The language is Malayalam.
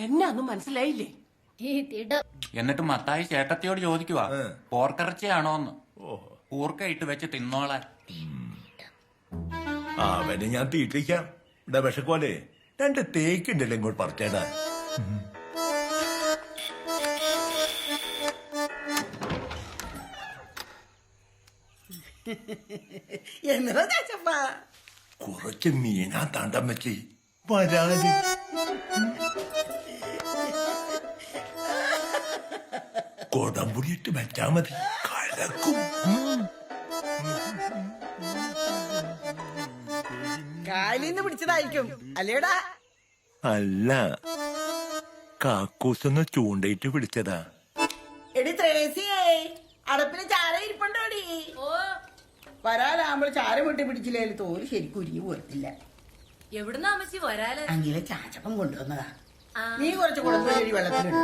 എന്നെ ഒന്നും മനസ്സിലായില്ലേ? എന്നിട്ട് മത്തായി ചേട്ടത്തിയോട് ചോദിക്കുവാ പോർക്കിറച്ചിയാണോന്ന്. കൂർക്ക ഇട്ട് വെച്ച് തിന്നോളാൻ. അവനെ ഞാൻ തീറ്റിക്കാം. ഇവിടെ വിഷക്കോലെ 2 തേക്കുണ്ടല്ലോ ഇങ്ങോട്ട് പറിച്ചേടാ. കുറച്ച് മീനാ താണ്ടം വെച്ച് വരാല്. കൊടംപുളിയിട്ട് വെച്ചാ മതി, കലക്കും. കാലിന്ന് പിടിച്ചതായിരിക്കും അല്ലേടാ? അല്ല, കാക്കൂസൊന്ന് ചൂണ്ടയിട്ട് പിടിച്ചതാ. എടി ത്രേസിയേ, അടുപ്പിന് ചാര ഇരിപ്പുണ്ടോടി? വരാലാകുമ്പോൾ ചാര വെട്ടി പിടിച്ചില്ലേ തോല് ശരിക്കും ഉരുങ്ങി പോരത്തില്ല. എവിടുന്നാ അമ്മച്ചി വരാല്? അങ്കിലെ ചാച്ചപ്പം കൊണ്ടുവന്നതാ. നീ കുറച്ച് കൊടുത്തു വെള്ളത്തിലിടും.